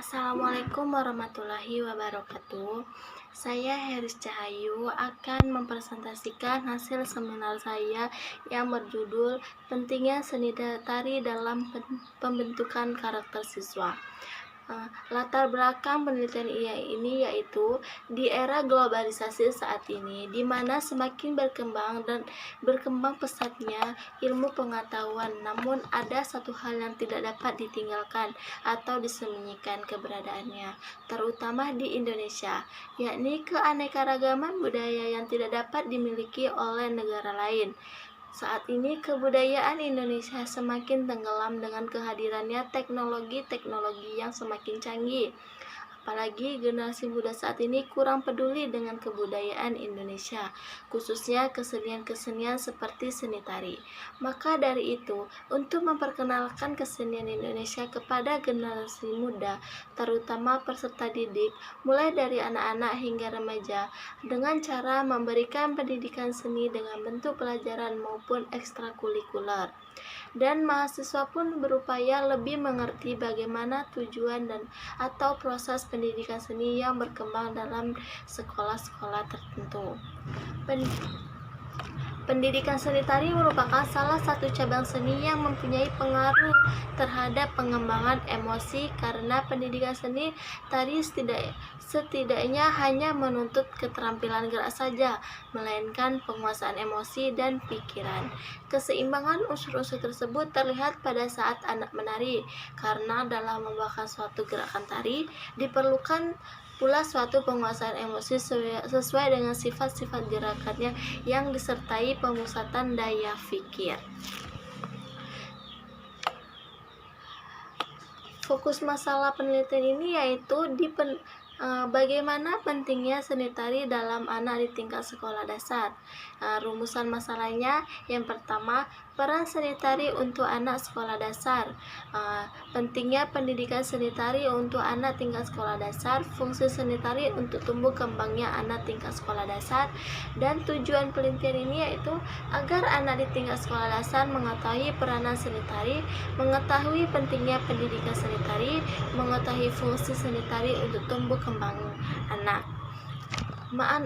Assalamualaikum warahmatullahi wabarakatuh. Saya Heris Cahayu akan mempresentasikan hasil seminar saya yang berjudul Pentingnya Seni Tari dalam Pembentukan Karakter Siswa. Latar belakang penelitian ini yaitu di era globalisasi saat ini, di mana semakin berkembang pesatnya ilmu pengetahuan, namun ada satu hal yang tidak dapat ditinggalkan atau disembunyikan keberadaannya, terutama di Indonesia, yakni keanekaragaman budaya yang tidak dapat dimiliki oleh negara lain. Saat ini kebudayaan Indonesia semakin tenggelam dengan kehadirannya teknologi-teknologi yang semakin canggih. Apalagi generasi muda saat ini kurang peduli dengan kebudayaan Indonesia, khususnya kesenian-kesenian seperti seni tari. Maka dari itu, untuk memperkenalkan kesenian Indonesia kepada generasi muda, terutama peserta didik, mulai dari anak-anak hingga remaja, dengan cara memberikan pendidikan seni dengan bentuk pelajaran maupun ekstrakurikuler. Dan mahasiswa pun berupaya lebih mengerti bagaimana tujuan atau proses pendidikan seni yang berkembang dalam sekolah-sekolah tertentu. Pendidikan seni tari merupakan salah satu cabang seni yang mempunyai pengaruh terhadap pengembangan emosi, karena pendidikan seni tari setidaknya hanya menuntut keterampilan gerak saja, melainkan penguasaan emosi dan pikiran. Keseimbangan unsur-unsur tersebut terlihat pada saat anak menari, karena dalam membawakan suatu gerakan tari diperlukan pula suatu penguasaan emosi sesuai dengan sifat-sifat gerakannya yang disertai pemusatan daya pikir. Fokus masalah penelitian ini yaitu bagaimana pentingnya seni tari dalam anak di tingkat sekolah dasar. Rumusan masalahnya yang pertama, peran seni tari untuk anak sekolah dasar. Pentingnya pendidikan seni tari untuk anak tingkat sekolah dasar, fungsi seni tari untuk tumbuh kembangnya anak tingkat sekolah dasar, dan tujuan penelitian ini yaitu agar anak di tingkat sekolah dasar mengetahui peranan seni tari, mengetahui pentingnya pendidikan seni tari, mengetahui fungsi seni tari untuk tumbuh kembang anak.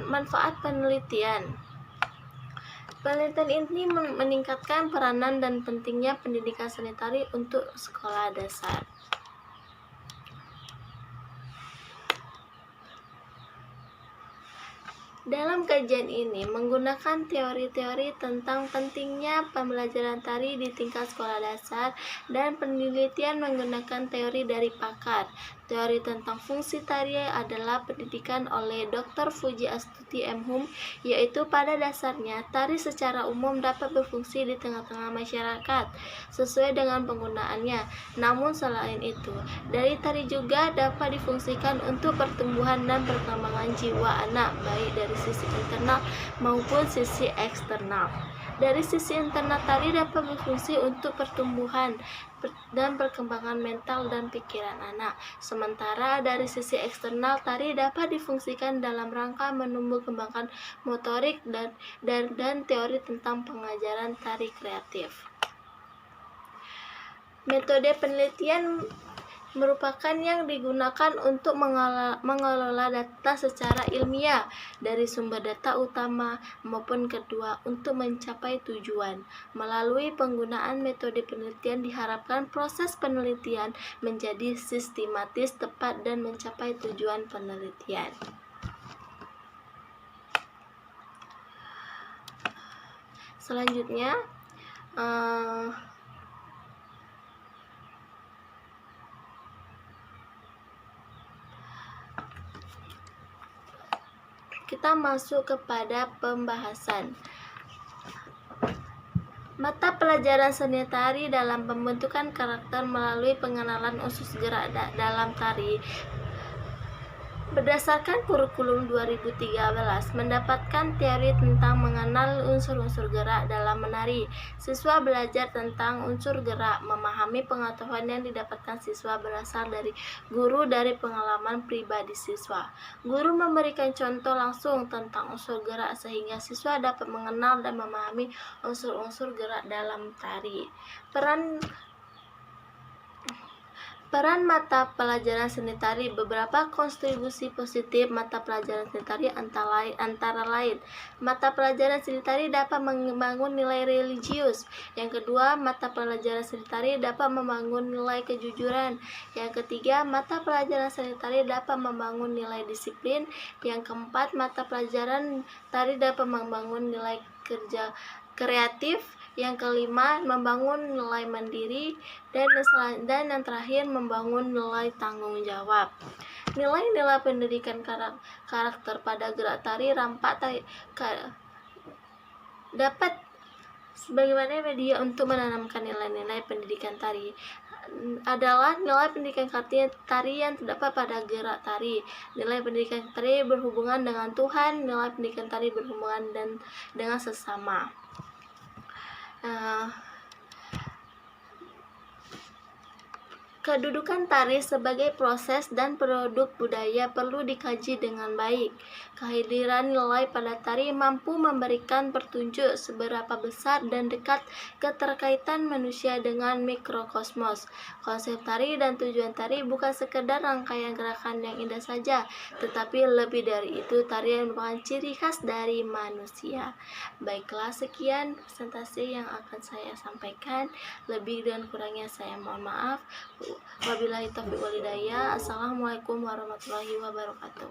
Manfaat penelitian. Penelitian ini meningkatkan peranan dan pentingnya pendidikan seni tari untuk sekolah dasar. Dalam kajian ini menggunakan teori-teori tentang pentingnya pembelajaran tari di tingkat sekolah dasar, dan penelitian menggunakan teori dari pakar. Teori tentang fungsi tari adalah pendidikan oleh Dr. Fuji Astuti M.Hum, yaitu pada dasarnya tari secara umum dapat berfungsi di tengah-tengah masyarakat sesuai dengan penggunaannya. Namun selain itu, dari tari juga dapat difungsikan untuk pertumbuhan dan perkembangan jiwa anak, baik dari sisi internal maupun sisi eksternal. Dari sisi internal, tari dapat berfungsi untuk pertumbuhan dan perkembangan mental dan pikiran anak. Sementara dari sisi eksternal, tari dapat difungsikan dalam rangka menumbuh kembangkan motorik dan teori tentang pengajaran tari kreatif. Metode penelitian merupakan yang digunakan untuk mengelola data secara ilmiah dari sumber data utama maupun kedua untuk mencapai tujuan. Melalui penggunaan metode penelitian diharapkan proses penelitian menjadi sistematis, tepat, dan mencapai tujuan penelitian. Selanjutnya, kita masuk kepada pembahasan. Mata pelajaran seni tari dalam pembentukan karakter melalui pengenalan unsur gerak dalam tari. Berdasarkan kurikulum 2013, mendapatkan teori tentang mengenal unsur-unsur gerak dalam menari. Siswa belajar tentang unsur gerak, memahami pengetahuan yang didapatkan siswa berasal dari guru dari pengalaman pribadi siswa. Guru memberikan contoh langsung tentang unsur gerak sehingga siswa dapat mengenal dan memahami unsur-unsur gerak dalam tari. Peran mata pelajaran seni tari. Beberapa kontribusi positif mata pelajaran seni tari antara lain mata pelajaran seni tari dapat membangun nilai religius. Yang kedua, mata pelajaran seni tari dapat membangun nilai kejujuran. Yang ketiga, mata pelajaran seni tari dapat membangun nilai disiplin. Yang keempat, mata pelajaran tari dapat membangun nilai kerja kreatif. Yang kelima, membangun nilai mandiri. Dan yang terakhir, membangun nilai tanggung jawab. Nilai-nilai pendidikan karakter pada gerak tari rampak tari dapat sebagaimana media untuk menanamkan nilai-nilai pendidikan tari adalah nilai pendidikan tari yang terdapat pada gerak tari. Nilai pendidikan tari berhubungan dengan Tuhan, nilai pendidikan tari berhubungan dengan sesama. Kedudukan tari sebagai proses dan produk budaya perlu dikaji dengan baik. Kehadiran nilai pada tari mampu memberikan petunjuk seberapa besar dan dekat keterkaitan manusia dengan mikrokosmos. Konsep tari dan tujuan tari bukan sekedar rangkaian gerakan yang indah saja, tetapi lebih dari itu, tari merupakan ciri khas dari manusia. Baiklah, sekian presentasi yang akan saya sampaikan. Lebih dan kurangnya saya mohon maaf. Wabillahi taufiq wal hidayah. Assalamualaikum warahmatullahi wabarakatuh.